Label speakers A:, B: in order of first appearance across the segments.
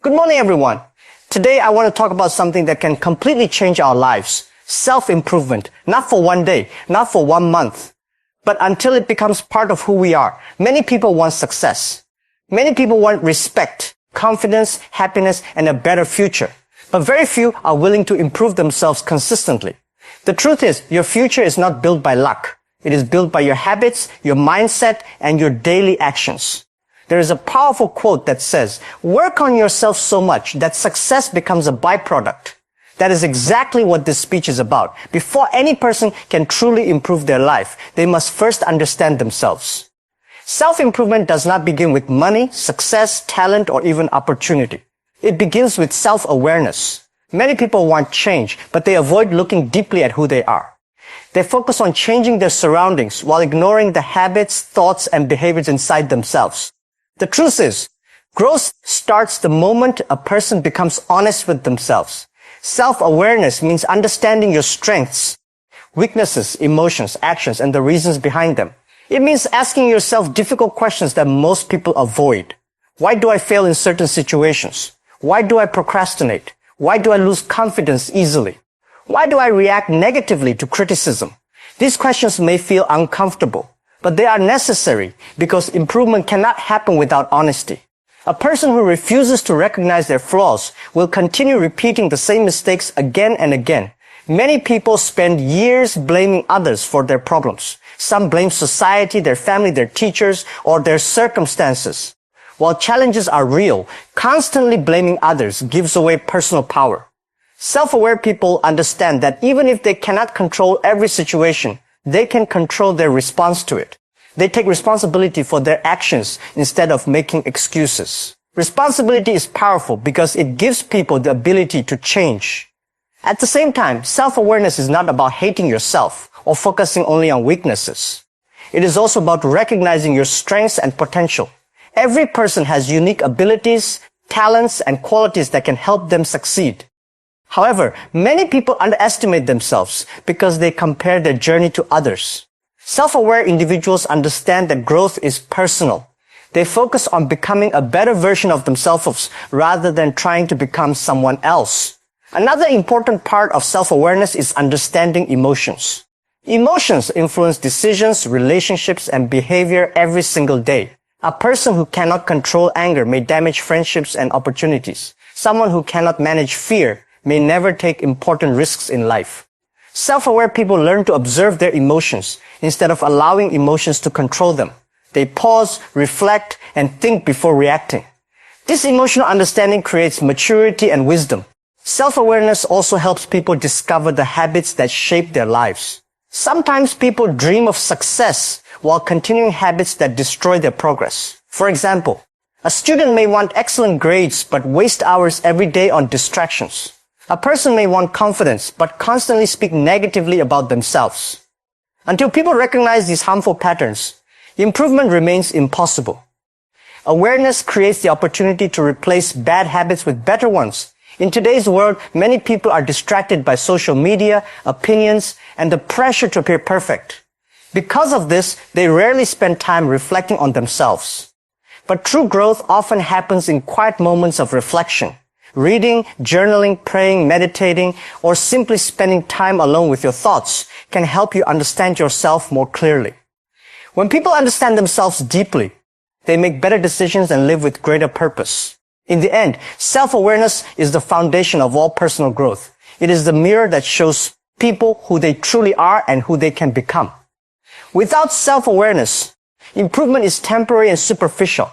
A: Good morning, everyone. Today, I want to talk about something that can completely change our lives. Self-improvement. Not for one day, not for 1 month, but until it becomes part of who we are. Many people want success. Many people want respect, confidence, happiness, and a better future. But very few are willing to improve themselves consistently. The truth is, your future is not built by luck. It is built by your habits, your mindset, and your daily actions. There is a powerful quote that says, work on yourself so much that success becomes a byproduct. That is exactly what this speech is about. Before any person can truly improve their life, they must first understand themselves. Self-improvement does not begin with money, success, talent, or even opportunity. It begins with self-awareness. Many people want change, but they avoid looking deeply at who they are. They focus on changing their surroundings while ignoring the habits, thoughts, and behaviors inside themselves. The truth is, growth starts the moment a person becomes honest with themselves. Self-awareness means understanding your strengths, weaknesses, emotions, actions, and the reasons behind them. It means asking yourself difficult questions that most people avoid. Why do I fail in certain situations? Why do I procrastinate? Why do I lose confidence easily? Why do I react negatively to criticism? These questions may feel uncomfortable, but they are necessary because improvement cannot happen without honesty. A person who refuses to recognize their flaws will continue repeating the same mistakes again and again. Many people spend years blaming others for their problems. Some blame society, their family, their teachers, or their circumstances. While challenges are real, constantly blaming others gives away personal power. Self-aware people understand that even if they cannot control every situation, they can control their response to it. They take responsibility for their actions instead of making excuses. Responsibility is powerful because it gives people the ability to change. At the same time, self-awareness is not about hating yourself or focusing only on weaknesses. It is also about recognizing your strengths and potential. Every person has unique abilities, talents, and qualities that can help them succeed. However, many people underestimate themselves because they compare their journey to others. Self-aware individuals understand that growth is personal. They focus on becoming a better version of themselves rather than trying to become someone else. Another important part of self-awareness is understanding emotions. Emotions influence decisions, relationships, and behavior every single day. A person who cannot control anger may damage friendships and opportunities. Someone who cannot manage fear may never take important risks in life. Self-aware people learn to observe their emotions instead of allowing emotions to control them. They pause, reflect, and think before reacting. This emotional understanding creates maturity and wisdom. Self-awareness also helps people discover the habits that shape their lives. Sometimes people dream of success while continuing habits that destroy their progress. For example, a student may want excellent grades but waste hours every day on distractions. A person may want confidence but constantly speak negatively about themselves. Until people recognize these harmful patterns, improvement remains impossible. Awareness creates the opportunity to replace bad habits with better ones. In today's world, many people are distracted by social media, opinions, and the pressure to appear perfect. Because of this, they rarely spend time reflecting on themselves. But true growth often happens in quiet moments of reflection. Reading, journaling, praying, meditating, or simply spending time alone with your thoughts can help you understand yourself more clearly. When people understand themselves deeply, they make better decisions and live with greater purpose. In the end, self-awareness is the foundation of all personal growth. It is the mirror that shows people who they truly are and who they can become. Without self-awareness, improvement is temporary and superficial.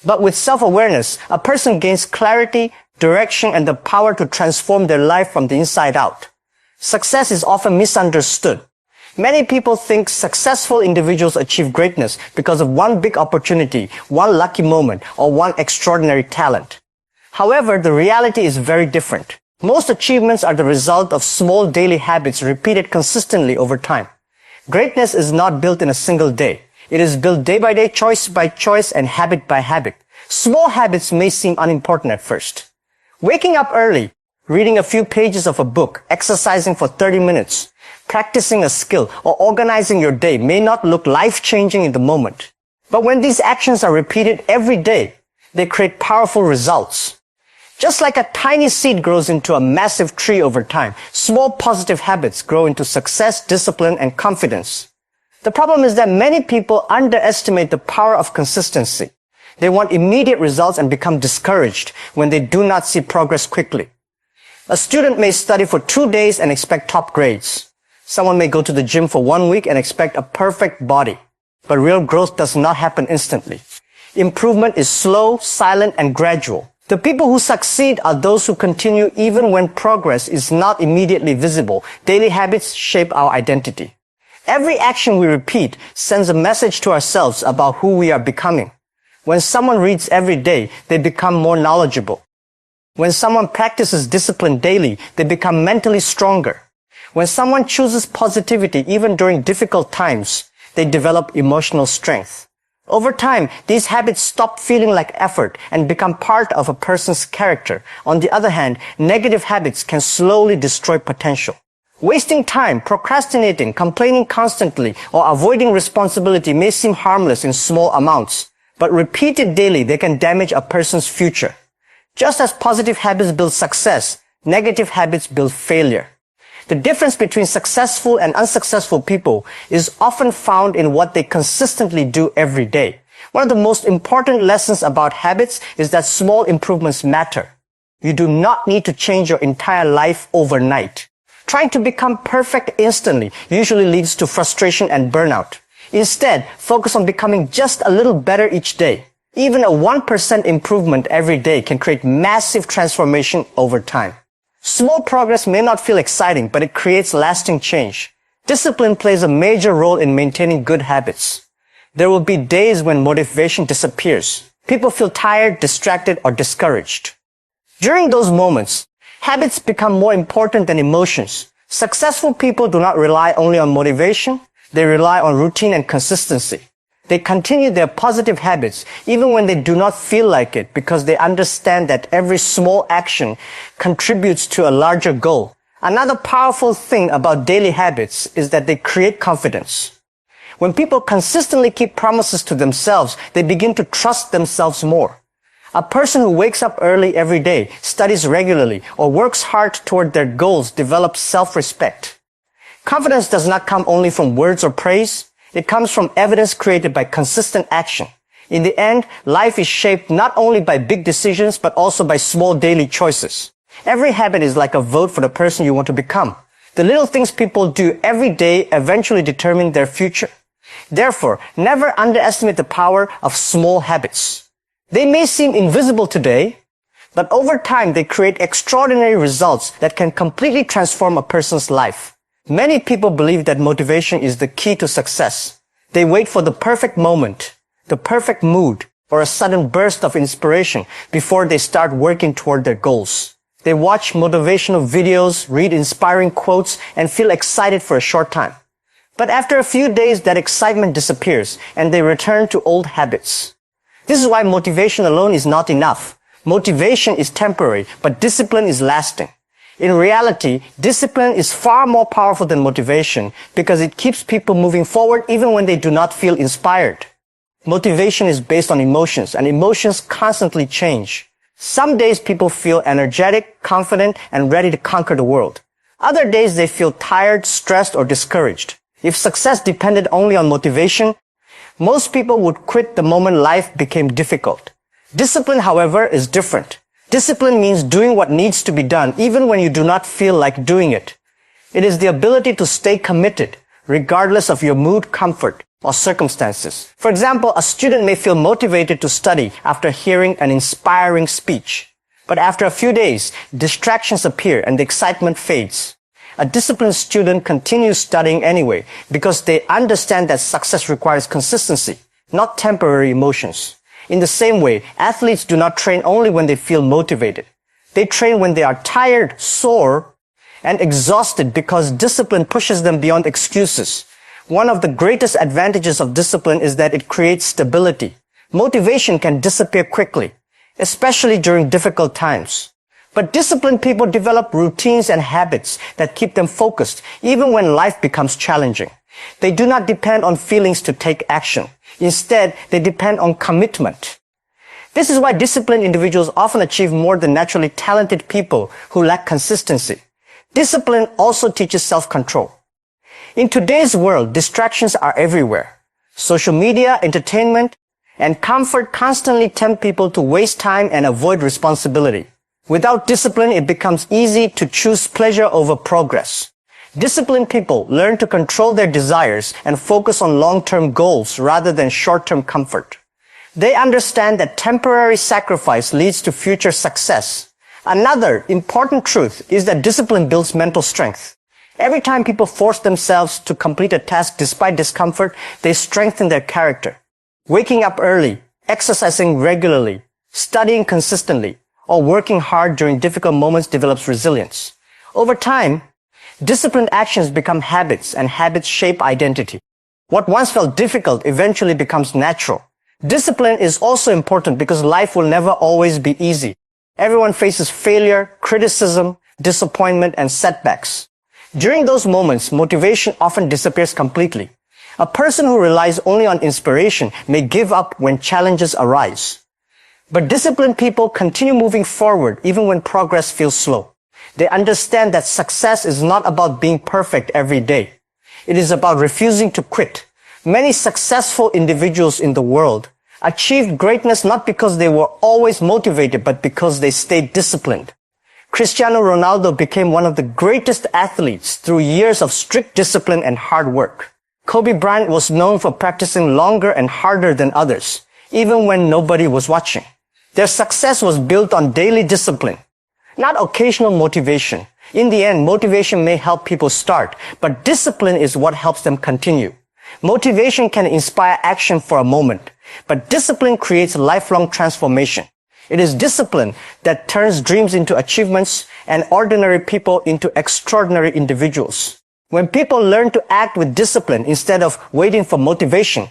A: But with self-awareness, a person gains clarity, direction, and the power to transform their life from the inside out. Success is often misunderstood. Many people think successful individuals achieve greatness because of one big opportunity, one lucky moment, or one extraordinary talent. However, the reality is very different. Most achievements are the result of small daily habits repeated consistently over time. Greatness is not built in a single day. It is built day by day, choice by choice, and habit by habit. Small habits may seem unimportant at first. Waking up early, reading a few pages of a book, exercising for 30 minutes, practicing a skill, or organizing your day may not look life-changing in the moment. But when these actions are repeated every day, they create powerful results. Just like a tiny seed grows into a massive tree over time, small positive habits grow into success, discipline, and confidence. The problem is that many people underestimate the power of consistency. They want immediate results and become discouraged when they do not see progress quickly. A student may study for 2 days and expect top grades. Someone may go to the gym for 1 week and expect a perfect body. But real growth does not happen instantly. Improvement is slow, silent, and gradual. The people who succeed are those who continue even when progress is not immediately visible. Daily habits shape our identity. Every action we repeat sends a message to ourselves about who we are becoming. When someone reads every day, they become more knowledgeable. When someone practices discipline daily, they become mentally stronger. When someone chooses positivity even during difficult times, they develop emotional strength. Over time, these habits stop feeling like effort and become part of a person's character. On the other hand, negative habits can slowly destroy potential. Wasting time, procrastinating, complaining constantly, or avoiding responsibility may seem harmless in small amounts, but repeated daily, they can damage a person's future. Just as positive habits build success, negative habits build failure. The difference between successful and unsuccessful people is often found in what they consistently do every day. One of the most important lessons about habits is that small improvements matter. You do not need to change your entire life overnight. Trying to become perfect instantly usually leads to frustration and burnout. Instead, focus on becoming just a little better each day. Even a 1% improvement every day can create massive transformation over time. Small progress may not feel exciting, but it creates lasting change. Discipline plays a major role in maintaining good habits. There will be days when motivation disappears. People feel tired, distracted, or discouraged. During those moments, habits become more important than emotions. Successful people do not rely only on motivation. They rely on routine and consistency. They continue their positive habits even when they do not feel like it because they understand that every small action contributes to a larger goal. Another powerful thing about daily habits is that they create confidence. When people consistently keep promises to themselves, they begin to trust themselves more. A person who wakes up early every day, studies regularly, or works hard toward their goals develops self-respect. Confidence does not come only from words or praise. It comes from evidence created by consistent action. In the end, life is shaped not only by big decisions, but also by small daily choices. Every habit is like a vote for the person you want to become. The little things people do every day eventually determine their future. Therefore, never underestimate the power of small habits. They may seem invisible today, but over time they create extraordinary results that can completely transform a person's life. Many people believe that motivation is the key to success. They wait for the perfect moment, the perfect mood, or a sudden burst of inspiration before they start working toward their goals. They watch motivational videos, read inspiring quotes, and feel excited for a short time. But after a few days, that excitement disappears, and they return to old habits. This is why motivation alone is not enough. Motivation is temporary, but discipline is lasting. In reality, discipline is far more powerful than motivation because it keeps people moving forward even when they do not feel inspired. Motivation is based on emotions, and emotions constantly change. Some days people feel energetic, confident, and ready to conquer the world. Other days they feel tired, stressed, or discouraged. If success depended only on motivation, most people would quit the moment life became difficult. Discipline, however, is different. Discipline means doing what needs to be done even when you do not feel like doing it. It is the ability to stay committed regardless of your mood, comfort, or circumstances. For example, a student may feel motivated to study after hearing an inspiring speech. But after a few days, distractions appear and the excitement fades. A disciplined student continues studying anyway because they understand that success requires consistency, not temporary emotions. In the same way, athletes do not train only when they feel motivated. They train when they are tired, sore, and exhausted because discipline pushes them beyond excuses. One of the greatest advantages of discipline is that it creates stability. Motivation can disappear quickly, especially during difficult times. But disciplined people develop routines and habits that keep them focused even when life becomes challenging. They do not depend on feelings to take action. Instead, they depend on commitment. This is why disciplined individuals often achieve more than naturally talented people who lack consistency. Discipline also teaches self-control. In today's world, distractions are everywhere. Social media, entertainment, and comfort constantly tempt people to waste time and avoid responsibility. Without discipline, it becomes easy to choose pleasure over progress. Disciplined people learn to control their desires and focus on long-term goals rather than short-term comfort. They understand that temporary sacrifice leads to future success. Another important truth is that discipline builds mental strength. Every time people force themselves to complete a task despite discomfort, they strengthen their character. Waking up early, exercising regularly, studying consistently, or working hard during difficult moments develops resilience. Over time, disciplined actions become habits, and habits shape identity. What once felt difficult eventually becomes natural. Discipline is also important because life will never always be easy. Everyone faces failure, criticism, disappointment, and setbacks. During those moments, motivation often disappears completely. A person who relies only on inspiration may give up when challenges arise. But disciplined people continue moving forward even when progress feels slow. They understand that success is not about being perfect every day. It is about refusing to quit. Many successful individuals in the world achieved greatness not because they were always motivated, but because they stayed disciplined. Cristiano Ronaldo became one of the greatest athletes through years of strict discipline and hard work. Kobe Bryant was known for practicing longer and harder than others, even when nobody was watching. Their success was built on daily discipline, not occasional motivation. In the end, motivation may help people start, but discipline is what helps them continue. Motivation can inspire action for a moment, but discipline creates lifelong transformation. It is discipline that turns dreams into achievements and ordinary people into extraordinary individuals. When people learn to act with discipline instead of waiting for motivation,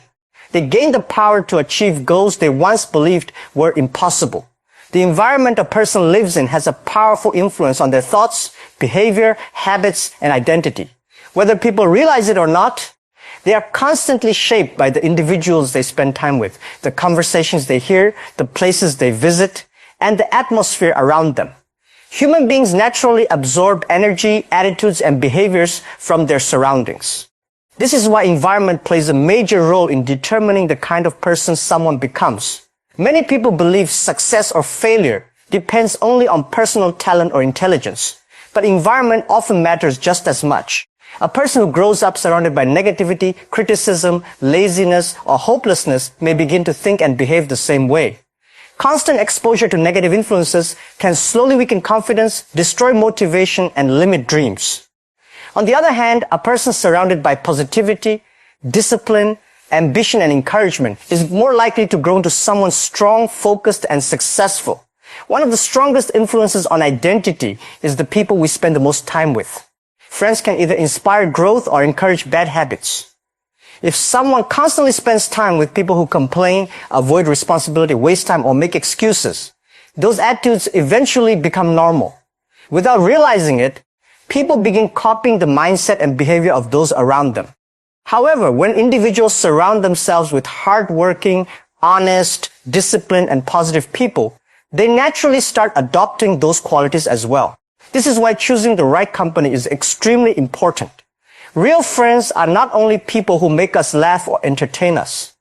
A: they gain the power to achieve goals they once believed were impossible. The environment a person lives in has a powerful influence on their thoughts, behavior, habits, and identity. Whether people realize it or not, they are constantly shaped by the individuals they spend time with, the conversations they hear, the places they visit, and the atmosphere around them. Human beings naturally absorb energy, attitudes, and behaviors from their surroundings. This is why environment plays a major role in determining the kind of person someone becomes. Many people believe success or failure depends only on personal talent or intelligence, but environment often matters just as much. A person who grows up surrounded by negativity, criticism, laziness, or hopelessness may begin to think and behave the same way. Constant exposure to negative influences can slowly weaken confidence, destroy motivation, and limit dreams. On the other hand, a person surrounded by positivity, discipline, ambition, and encouragement is more likely to grow into someone strong, focused, and successful. One of the strongest influences on identity is the people we spend the most time with. Friends can either inspire growth or encourage bad habits. If someone constantly spends time with people who complain, avoid responsibility, waste time, or make excuses, those attitudes eventually become normal. Without realizing it, people begin copying the mindset and behavior of those around them. However, when individuals surround themselves with hardworking, honest, disciplined, and positive people, they naturally start adopting those qualities as well. This is why choosing the right company is extremely important. Real friends are not only people who make us laugh or entertain us.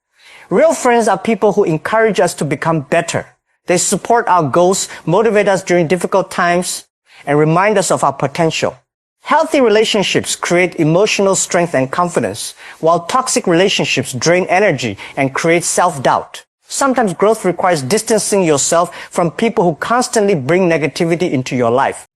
A: Real friends are people who encourage us to become better. They support our goals, motivate us during difficult times, and remind us of our potential. Healthy relationships create emotional strength and confidence, while toxic relationships drain energy and create self-doubt. Sometimes growth requires distancing yourself from people who constantly bring negativity into your life.